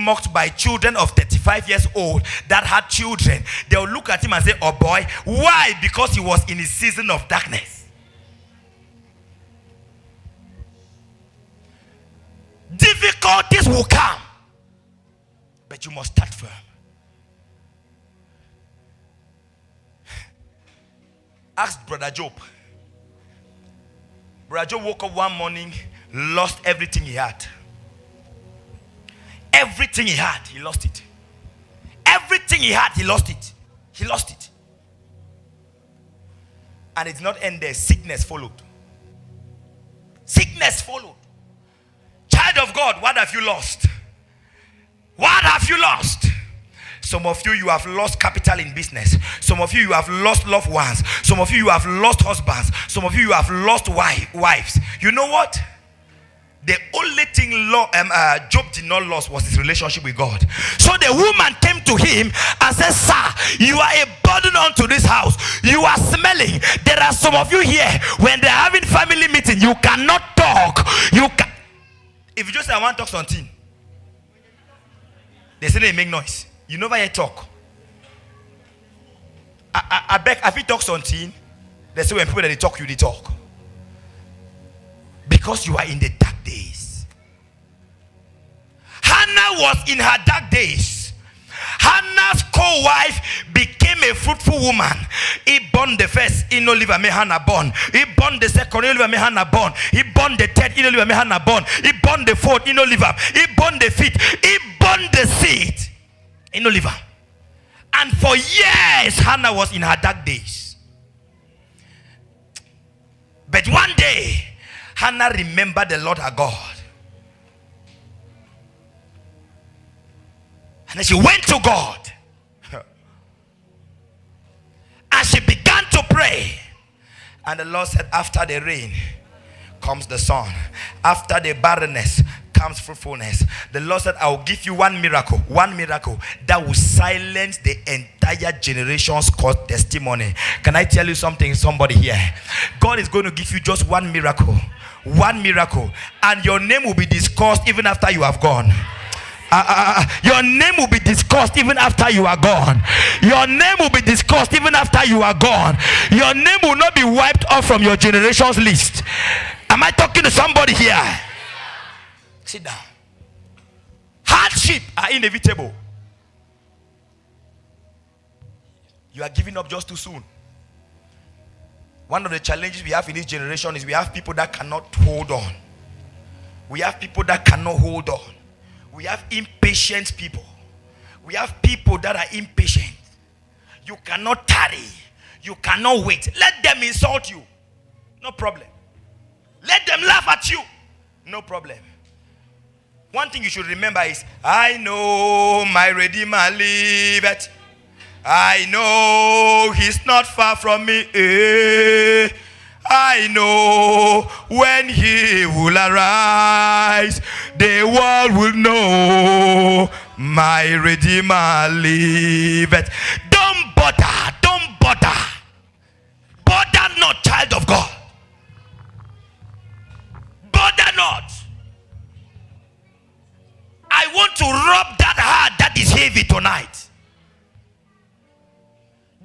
mocked by children of 35 years old that had children. They'll look at him and say, oh boy. Why? Because he was in a season of darkness. Difficulties will come, but you must stand firm. Ask Brother Job. Brother Job woke up one morning, lost everything he had. Everything he had, he lost it. Everything he had, he lost it. He lost it. And it did not end there. Sickness followed. Sickness followed. Child of God, what have you lost? What have you lost? Some of you, you have lost capital in business. Some of you, you have lost loved ones. Some of you, you have lost husbands. Some of you, you have lost wives. You know what? The only thing Job did not lose was his relationship with God. So the woman came to him and said, sir, you are a burden unto this house. You are smelling. There are some of you here, when they're having family meeting, you cannot talk. If you just say, I want to talk something, they say they make noise. You never yet talk. I beg, if you talk something, they say when people that they talk, you they talk. Because you are in the dark days. Hannah was in her dark days. Hannah's co-wife became a fruitful woman. He born the first, he no live, me Hannah born. He born the second, he no live, me Hannah born. He born the third, he no live, me Hannah born. He born the fourth, he no live. He born the fifth, he born the sixth, he no live. And for years, Hannah was in her dark days. But one day, Hannah remembered the Lord her God. And then she went to God. And she began to pray. And the Lord said, after the rain comes the sun. After the barrenness comes fruitfulness. The Lord said, I will give you one miracle that will silence the entire generation's testimony. Can I tell you something, somebody here? God is going to give you just one miracle, and your name will be discussed even after you have gone. Your name will be discussed even after you are gone. Your name will be discussed even after you are gone. Your name will not be wiped off from your generation's list. Am I talking to somebody here? Sit down. Hardship are inevitable. You are giving up just too soon. One of the challenges we have in this generation is we have people that cannot hold on. We have people that cannot hold on. We have impatient people. We have people that are impatient. You cannot tarry. You cannot wait. Let them insult you. No problem. Let them laugh at you. No problem. One thing you should remember is, I know my Redeemer liveth. I know he's not far from me. I know when he will arise, the world will know my Redeemer liveth. Don't bother. Bother not, child of God. Bother not. I want to rub that heart that is heavy tonight.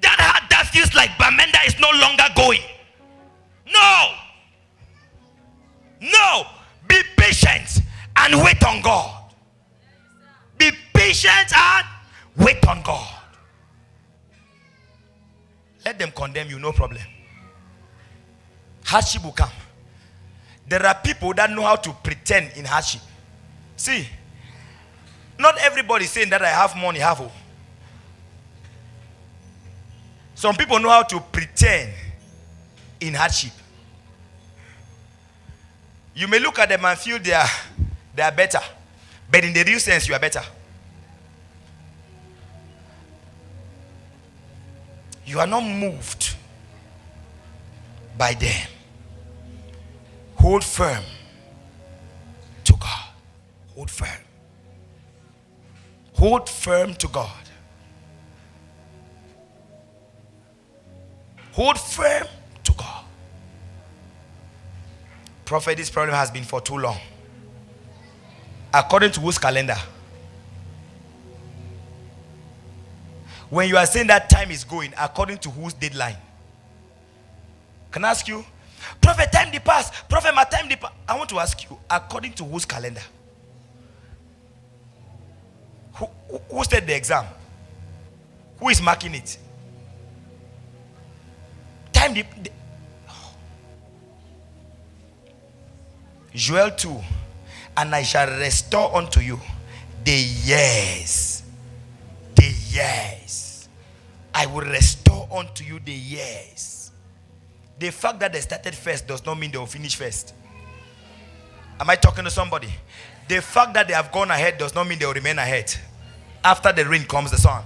That heart that feels like Bamenda is no longer going. No. Be patient and wait on God. Be patient and wait on God. Let them condemn you, no problem. Hardship will come. There are people that know how to pretend in hardship. See, not everybody is saying that I have money, Some people know how to pretend in hardship. You may look at them and feel they are better, but in the real sense, you are better. You are not moved by them. Hold firm to God. Hold firm. Hold firm to God. Hold firm to God. Prophet, this problem has been for too long. According to whose calendar? When you are saying that time is going, according to whose deadline? Can I ask you? Prophet, time the pass. Prophet, my time the pass. I want to ask you, according to whose calendar? Who said the exam? Who is marking it? Time the Joel 2, and I shall restore unto you the years. The years. I will restore unto you the years. The fact that they started first does not mean they will finish first. Am I talking to somebody? The fact that they have gone ahead does not mean they will remain ahead. After the rain comes the sun.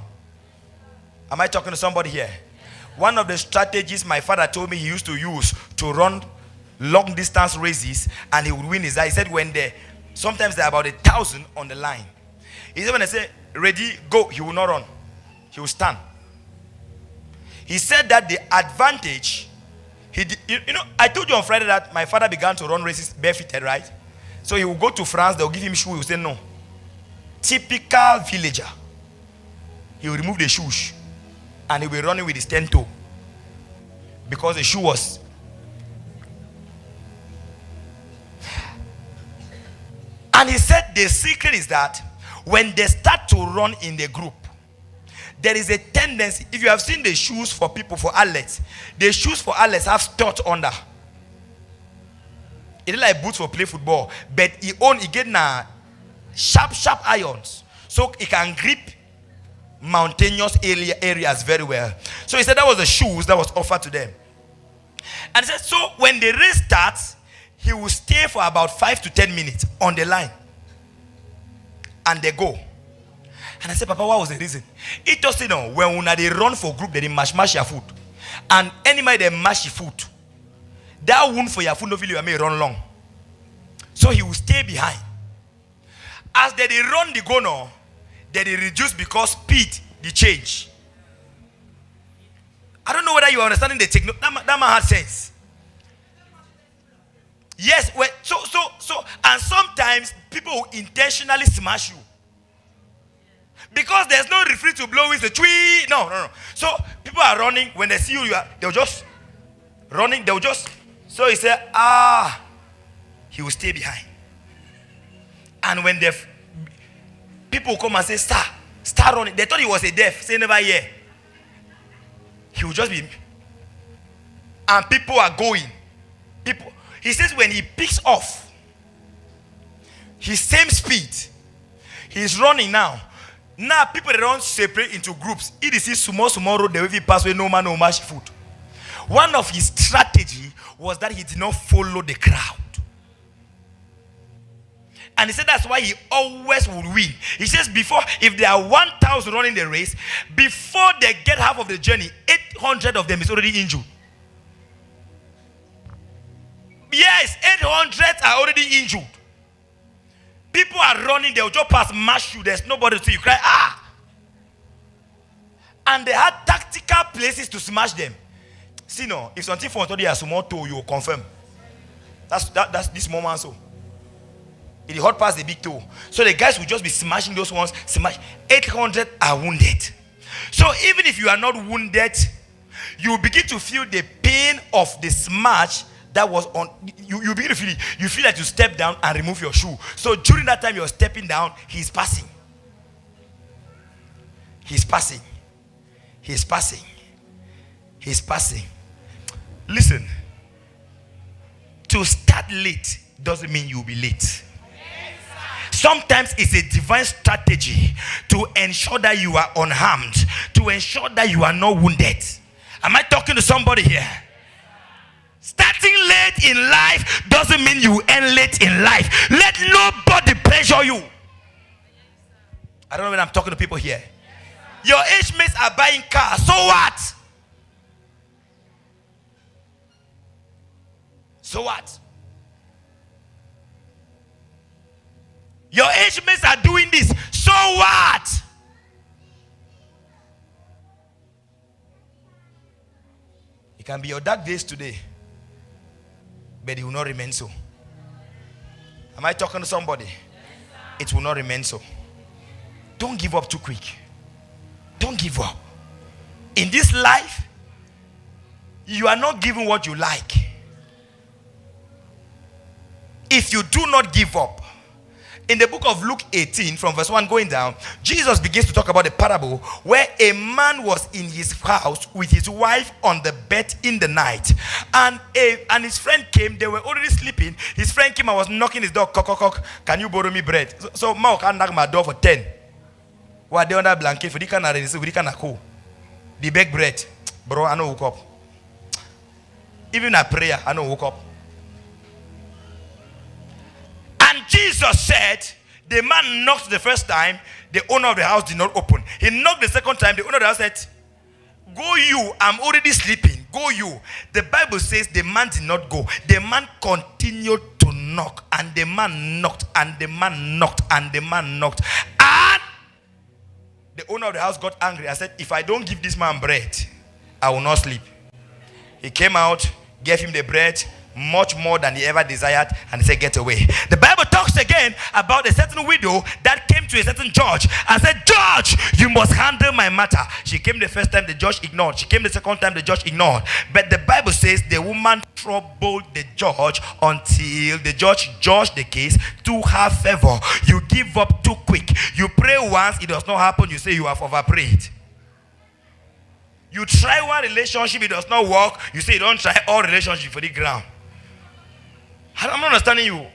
Am I talking to somebody here? One of the strategies my father told me he used to use to run long distance races and he would win his eye. He said sometimes there are about 1,000 on the line. He said when they say ready, go, he will not run. He will stand. He said that the advantage, I told you on Friday that my father began to run races barefooted, right? So he will go to France, they'll give him shoes, he will say no. Typical villager. He will remove the shoes and he will be running with his 10 toe because the shoe was. And he said the secret is that when they start to run in the group, there is a tendency. If you have seen the shoes for people, for athletes, the shoes for athletes have studs under. It is like boots for play football, but he get sharp irons so he can grip mountainous areas very well. So he said that was the shoes that was offered to them. And he said, so when the race starts, he will stay for about 5 to 10 minutes on the line. And they go. And I said, Papa, what was the reason? He just said, no, when they run for group, they mash your food. And anybody they mash your food, that wound for your food, no you may run long. So he will stay behind. As they run the go now, they reduce because speed, the change. I don't know whether you are understanding the technology. That man has sense. Yes, so, and sometimes people will intentionally smash you. Because there's no referee to blow with the tree. No. So people are running. When they see you, they'll just running. They'll just. So he said, he will stay behind. And when the people come and say, start running. They thought he was a deaf. Say never hear. He will just be. And people are going. He says when he picks off, his same speed, he's running now. Now people they don't separate into groups. It is small road the way he pass where no man no match food. One of his strategy was that he did not follow the crowd. And he said that's why he always would win. He says before, if there are 1,000 running the race, before they get half of the journey, 800 of them is already injured. Yes, 800 are already injured. People are running, they'll just pass, mash you. There's nobody to see you cry, And they had tactical places to smash them. See, no, if something for today has small toe, you will confirm. That's this moment so. It is hot past the big toe. So the guys will just be smashing those ones. 800 are wounded. So even if you are not wounded, you begin to feel the pain of the smash that was on. You begin to feel it. You feel like you step down and remove your shoe. So during that time you're stepping down, he's passing. He's passing. He's passing. He's passing. Listen. To start late doesn't mean you'll be late. Sometimes it's a divine strategy to ensure that you are unharmed, to ensure that you are not wounded. Am I talking to somebody here? Starting late in life doesn't mean you end late in life. Let nobody pressure you. I don't know when I'm talking to people here. Your age mates are buying cars. So what? So what? Your age mates are doing this. So what? It can be your dark days today, but it will not remain so. Am I talking to somebody? It will not remain so. Don't give up too quick. Don't give up. In this life, you are not given what you like. If you do not give up, in the book of Luke 18, from verse 1 going down, Jesus begins to talk about a parable where a man was in his house with his wife on the bed in the night. And his friend came, they were already sleeping. His friend came and was knocking his door, cock, cock, cock, can you borrow me bread? So Ma can knock my door for 10. What they under blanket for the can cool. The beg bread. Bro, I know woke up. Even a prayer, I know woke up. And Jesus said, the man knocked the first time, the owner of the house did not open. He knocked the second time, the owner of the house said, go you, I'm already sleeping. Go you. The Bible says the man did not go. The man continued to knock, and the man knocked, and the man knocked, and the man knocked. And the owner of the house got angry. I said, if I don't give this man bread, I will not sleep. He came out, gave him the bread, much more than he ever desired, and he said, get away. The Bible talks again about a certain widow that came to a certain judge and said, judge, you must handle my matter. She came the first time, the judge ignored. She came the second time, the judge ignored. But the Bible says the woman troubled the judge until the judge judged the case to her favor. You give up too quick. You pray once, it does not happen, you say you have overprayed. You try one relationship, it does not work, you say you don't try all relationships for the ground. I'm not understanding you.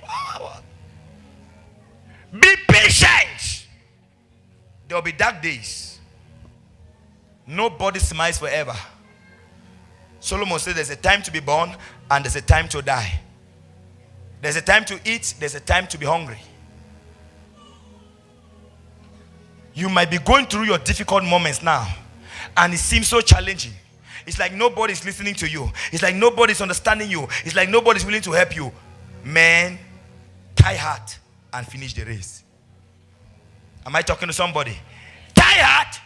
Be patient. There will be dark days. Nobody smiles forever. Solomon says there's a time to be born and there's a time to die. There's a time to eat, there's a time to be hungry. You might be going through your difficult moments now, and it seems so challenging. It's like nobody's listening to you. It's like nobody's understanding you. It's like nobody's willing to help you. Man, tie heart and finish the race. Am I talking to somebody? Tie heart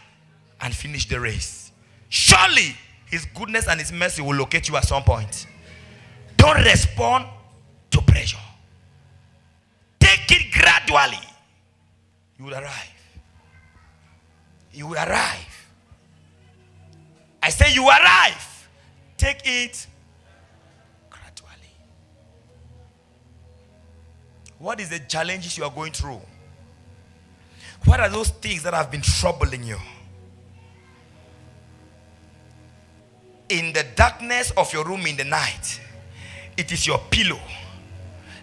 and finish the race. Surely his goodness and his mercy will locate you at some point. Don't respond to pressure. Take it gradually. You will arrive. You will arrive. I say you arrive. Take it gradually. What is the challenges you are going through? What are those things that have been troubling you? In the darkness of your room in the night, it is your pillow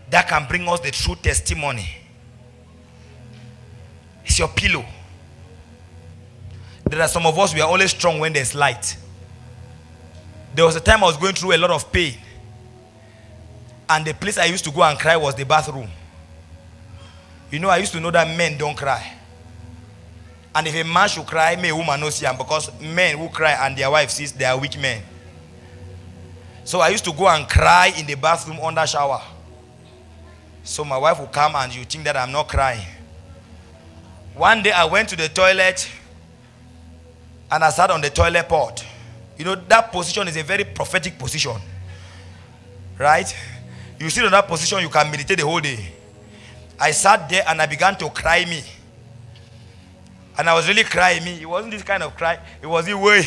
that can bring us the true testimony. It's your pillow. There are some of us, we are always strong when there's light. There was a time I was going through a lot of pain, and the place I used to go and cry was the bathroom. You know, I used to know that men don't cry. And if a man should cry, may a woman not see him, because men who cry and their wife sees, they are weak men. So I used to go and cry in the bathroom under shower. So my wife would come and you think that I'm not crying. One day I went to the toilet and I sat on the toilet pot. You know, that position is a very prophetic position. Right? You sit on that position, you can meditate the whole day. I sat there and I began to cry me. And I was really crying me. It wasn't this kind of cry. It was the way.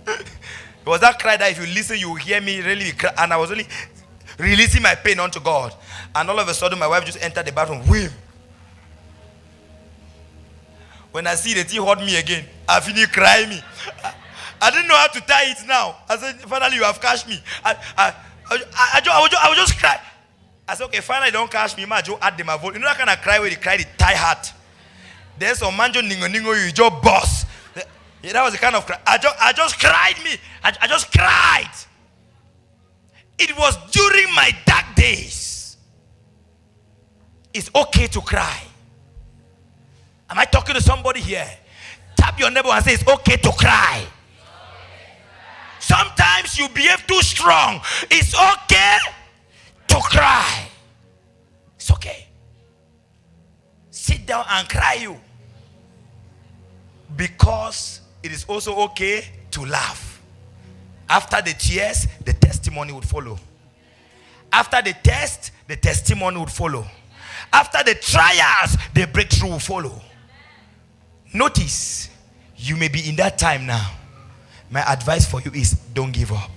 It was that cry that if you listen, you will hear me really cry. And I was really releasing my pain onto God. And all of a sudden, my wife just entered the bathroom. Whim. When I see the tea hurt me again, I finished crying me. I didn't know how to tie it now. I said, finally, you have catch me. I would just cry. I said, okay, finally, don't catch me. I just add them my voice. You know that kind of cry where they cry the tie heart. Then some man just ningo, you just boss. Yeah, that was the kind of cry. I just cried me. I just cried. It was during my dark days. It's okay to cry. Am I talking to somebody here? Tap your neighbor and say it's okay to cry. Sometimes you behave too strong. It's okay to cry. It's okay. Sit down and cry you. Because it is also okay to laugh. After the tears, the testimony would follow. After the test, the testimony would follow. After the trials, the breakthrough will follow. Notice, you may be in that time now. My advice for you is don't give up.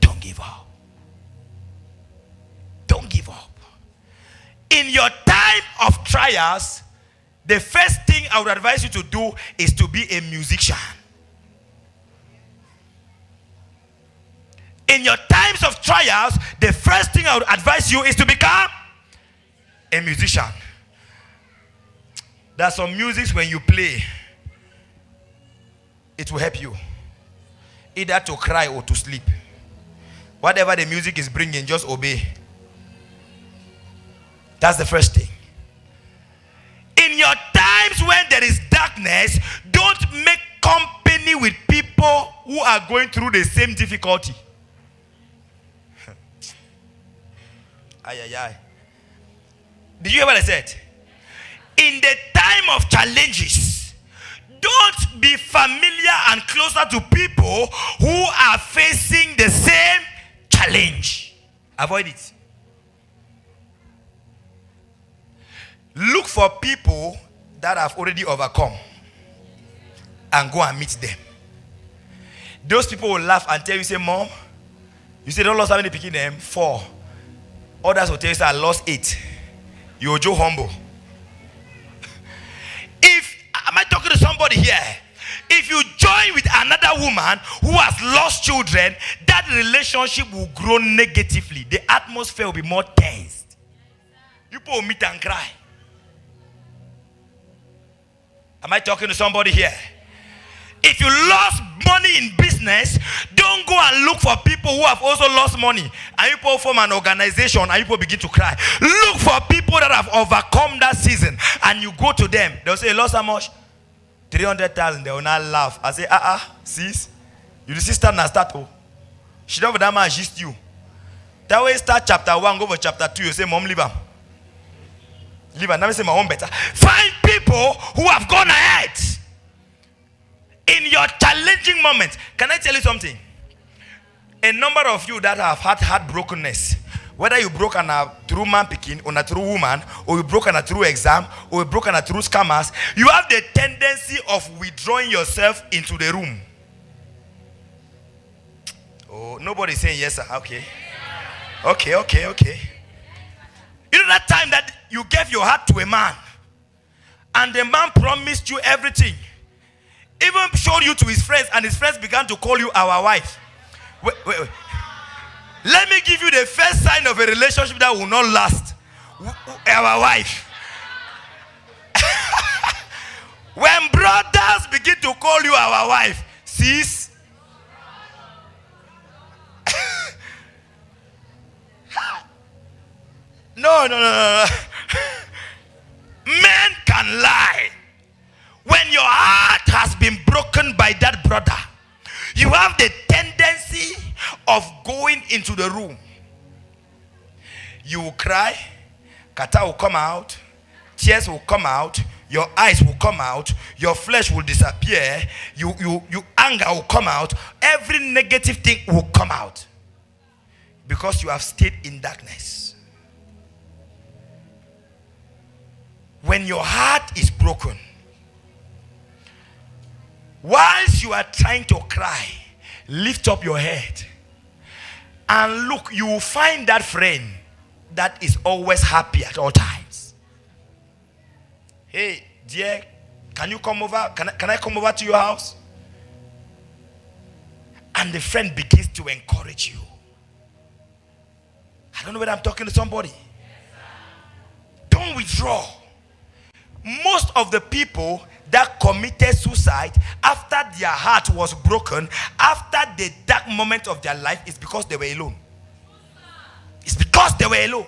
Don't give up. Don't give up. In your time of trials, the first thing I would advise you to do is to be a musician. In your times of trials, the first thing I would advise you is to become a musician. There are some musics when you play, it will help you either to cry or to sleep. Whatever the music is bringing, just obey. That's the first thing. In your times when there is darkness, don't make company with people who are going through the same difficulty. Ay, ay, ay. Did you hear what I said? In the time of challenges, don't be familiar and closer to people who are facing the same challenge. Avoid it. Look for people that have already overcome and go and meet them. Those people will laugh and tell you, say, Mom, you say, don't lose how many picking them? 4. Others will tell you, say, I lost 8. You're Joe humble. Am I talking to somebody here? If you join with another woman who has lost children, that relationship will grow negatively. The atmosphere will be more tensed. People will meet and cry. Am I talking to somebody here? If you lost money in business, don't go and look for people who have also lost money. And people form an organization and people begin to cry. Look for people that have overcome that season. And you go to them. They'll say, you lost how much? 300,000. They will not laugh. I say, sis, you the sister now start. Oh. She don't have that man just you. That way start chapter 1, go for chapter 2. You say, Mom, leave him. Leave him. Now me say my own better. Find people who have gone ahead. In your challenging moments, can I tell you something? A number of you that have had heartbrokenness, whether you broke through man picking, or through woman, or you broke through exam, or you broke through scammers, you have the tendency of withdrawing yourself into the room. Oh, nobody's saying yes, sir. Okay. Okay. You know that time that you gave your heart to a man, and the man promised you everything. Even showed you to his friends, and his friends began to call you our wife. Wait. Let me give you the first sign of a relationship that will not last. Our wife. When brothers begin to call you our wife, sis. No. Men can lie. When your heart has been broken by that brother, you have the tendency of going into the room. You will cry, kata will come out, tears will come out, your eyes will come out, your flesh will disappear, you anger will come out, every negative thing will come out because you have stayed in darkness. When your heart is broken, whilst you are trying to cry, lift up your head and look. You will find that friend that is always happy at all times. Hey, dear, can you come over? Can I come over to your house? And the friend begins to encourage you. I don't know whether I'm talking to somebody. Don't withdraw. Most of the people that committed suicide after their heart was broken, after the dark moment of their life, is because they were alone. It's because they were alone.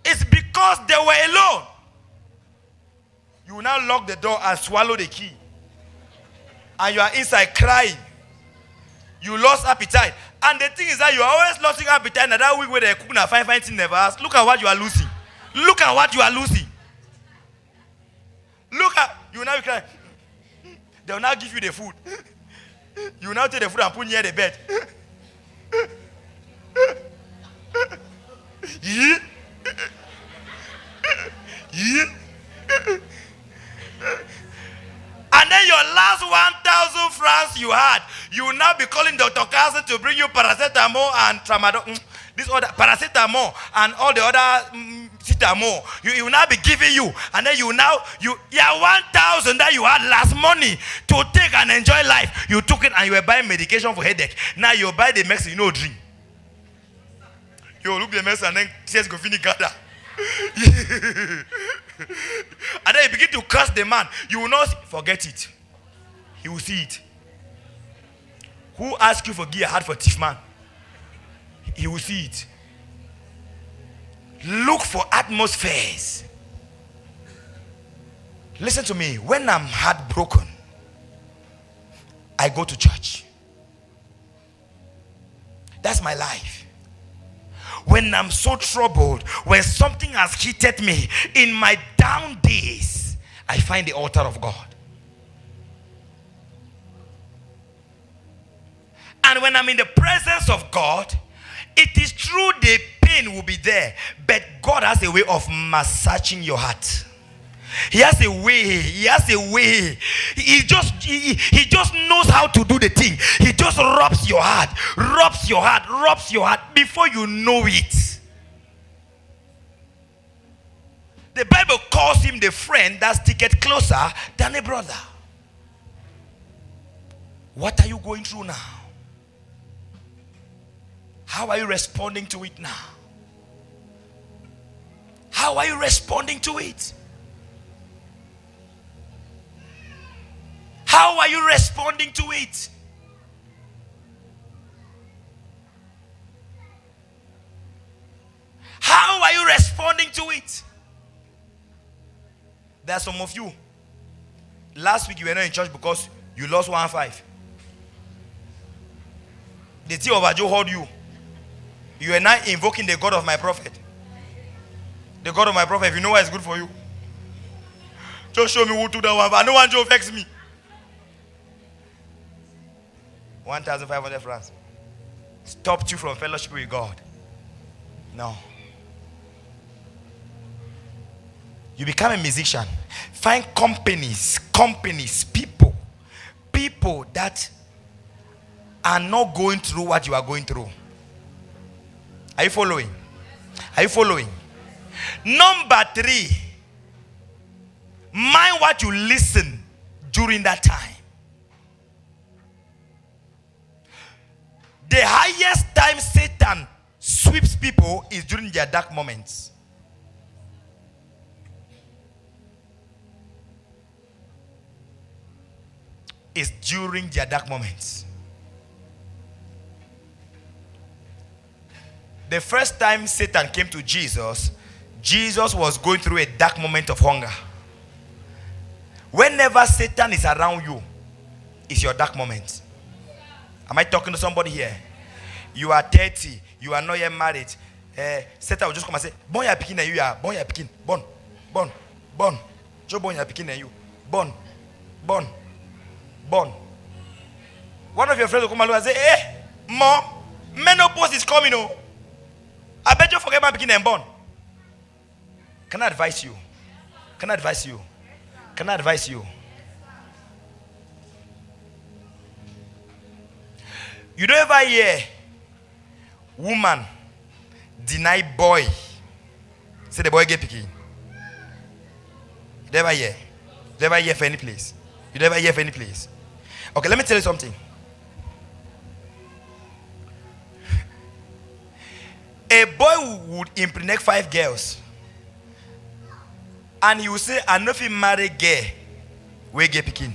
It's because they were alone. You will now lock the door and swallow the key. And you are inside crying. You lost appetite. And the thing is that you are always losing appetite. And that week where they cook and fine thing never ask. Look at what you are losing. Look at what you are losing. Look at, you will now be crying. They will now give you the food. You will now take the food and put near the bed. Yeah. last 1,000 francs you had, you will now be calling Dr. Carson to bring you paracetamol and tramadol, this other paracetamol and all the other citamol. You will now be giving you, and then you 1,000 that you had last money to take and enjoy life. You took it and you were buying medication for headache. Now you buy the medicine, you know, drink. You look the medicine and then says go finish gather. And then you begin to curse the man. You will not forget it. He will see it. Who asked you for give your heart for thief man? He will see it. Look for atmospheres. Listen to me. When I'm heartbroken, I go to church. That's my life. When I'm so troubled, when something has hit me in my down days, I find the altar of God. And when I'm in the presence of God, it is true the pain will be there, but God has a way of massaging your heart. He has a way. He just knows how to do the thing. He just rubs your heart before you know it. The Bible calls him the friend that sticketh closer than a brother. What are you going through now? How are you responding to it now? How are you responding to it? How are you responding to it? How are you responding to it? There are some of you. Last week you were not in church because you lost 1-5. The tea of Ajo hold you. You are now invoking the God of my prophet. The God of my prophet, if you know what is good for you. Just show me who took that one, but no one Joe vex me. 1,500 francs stopped you from fellowship with God. No. You become a musician. Find companies, people that are not going through what you are going through. Are you following? Are you following? Number 3, mind what you listen during that time. The highest time Satan sweeps people is during their dark moments. It's during their dark moments. The first time Satan came to Jesus, Jesus was going through a dark moment of hunger. Whenever Satan is around you, it's your dark moment. Am I talking to somebody here? You are 30, you are not yet married. Satan will just come and say, born your pikin and you are born your pikin. Born. Joe born your pikin and you. Born. One of your friends will come along and say, hey, mom, menopause is coming. Oh. I bet you forget my pikin and born. Can I advise you? You don't ever hear woman deny boy. Say the boy get pikin. You never hear. You never hear for any place. Okay, let me tell you something. A boy would impregnate 5 girls. And he will say, I know if he marry girl, we get pikin.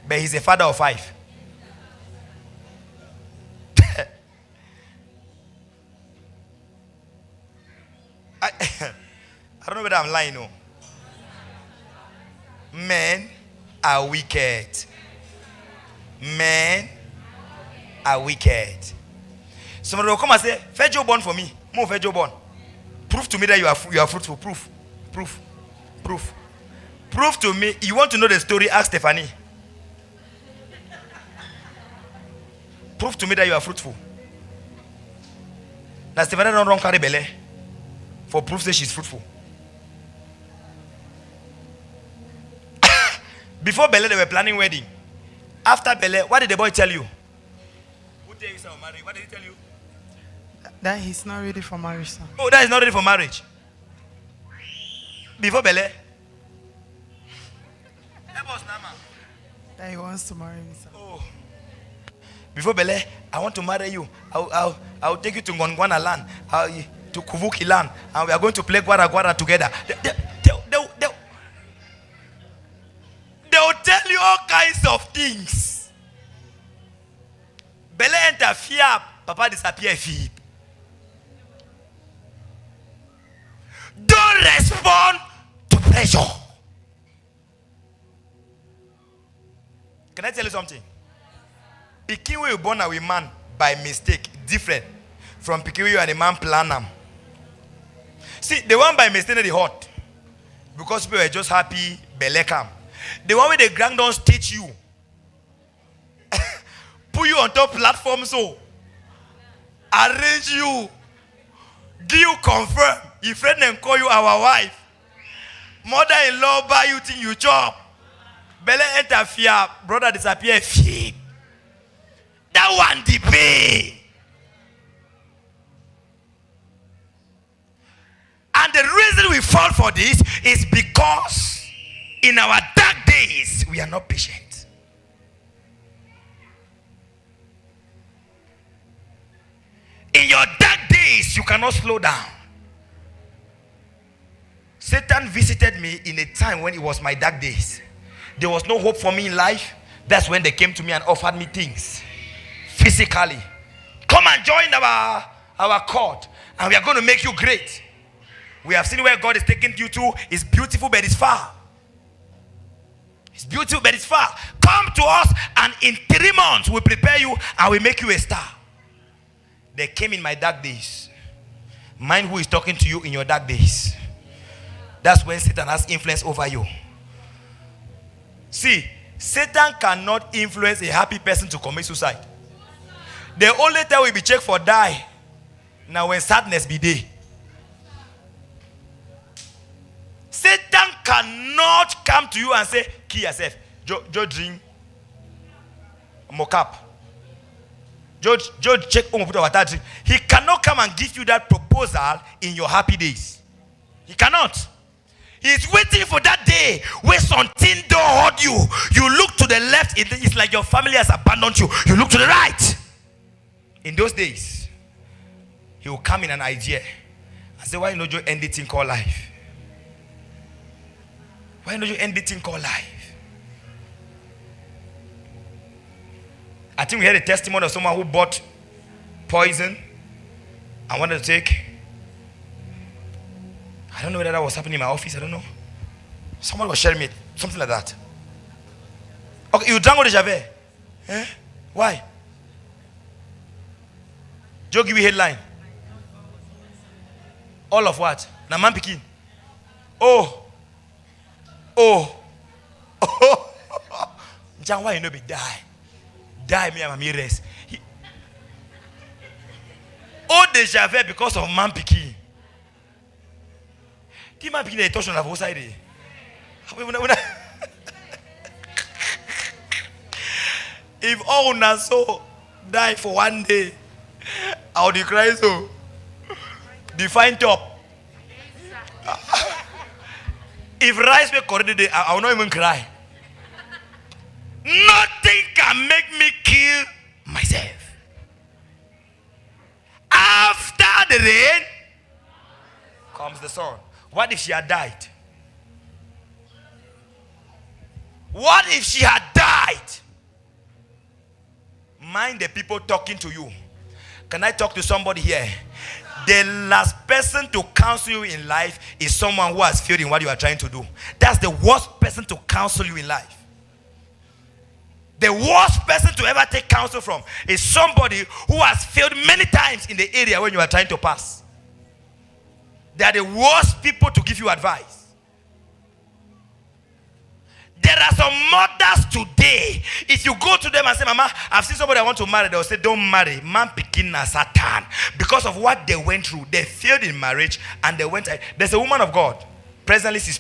But he's a father of 5. I don't know whether I'm lying. No. Men are wicked. Somebody will come and say, Fejo born for me. More Fejo born. Prove to me that you are fruitful. Proof to me. You want to know the story? Ask Stephanie. Prove to me that you are fruitful. Now Stephanie don't run carry belly for proof that she's fruitful. Before Bele, they were planning wedding. After Bele, what did the boy tell you? Who tell you he's married? What did he tell you? That he's not ready for marriage, sir. Oh, that is not ready for marriage. Before Bele. That he wants to marry me, sir. Oh. Before Bele, I want to marry you. I'll take you to Ngongwana land, to Kuvuki land, and we are going to play Gwara Gwara together. They'll tell you all kinds of things. Bele enter fear, Papa disappear fear. Don't respond to pressure. Can I tell you something? Pikin where you born a man by mistake different from pikin where you and a man plan them. See, the one by mistake they hot because people were just happy belle come. The one where the grandons teach you, put you on top platform so arrange you, give you confirm. Your friend then call you our wife. Mother-in-law buy you thing you chop. Belle interfere, brother disappear. Feed. That one the pay. And the reason we fall for this is because in our dark days we are not patient. In your dark days you cannot slow down. Satan visited me in a time when it was my dark days. There was no hope for me in life. That's when they came to me and offered me things. Physically. Come and join our court. And we are going to make you great. We have seen where God is taking you to. It's beautiful, but it's far. It's beautiful, but it's far. Come to us and in 3 months we'll prepare you and we'll make you a star. They came in my dark days. Mind who is talking to you in your dark days. That's when Satan has influence over you. See, Satan cannot influence a happy person to commit suicide. The only time we be checked for die. Now when sadness be there. Satan cannot come to you and say, kill yourself. Joe drink. Mocap. Joe check water drink. He cannot come and give you that proposal in your happy days. He cannot. He's waiting for that day where something don't hold you. You look to the left, it's like your family has abandoned you. You look to the right. In those days, he will come in an idea and say, why don't you end this thing called life? Why don't you end this thing called life? I think we had a testimony of someone who bought poison and wanted to take. I don't know whether that was happening in my office. I don't know. Someone was sharing it. Something like that. Okay, you drank all the Javet. Eh? Why? Joe give you headline. All of what? Na man pikin. Oh. John, why you no be die? Die me and my rest. Oh, the Javet because of man pikin. Qui m'a pris les torches on la vos side. If all na so die for one day, I would cry so. Define top. If rice be correct day, I will not even cry. Nothing can make me kill myself. After the rain comes the sun. What if she had died? What if she had died? Mind the people talking to you. Can I talk to somebody here? The last person to counsel you in life is someone who has failed in what you are trying to do. That's the worst person to counsel you in life. The worst person to ever take counsel from is somebody who has failed many times in the area when you are trying to pass. They are the worst people to give you advice. There are some mothers today. If you go to them and say, Mama, I've seen somebody I want to marry, they'll say, don't marry. Man picking na Satan. Because of what they went through. They failed in marriage and they went. There's a woman of God. Presently, she's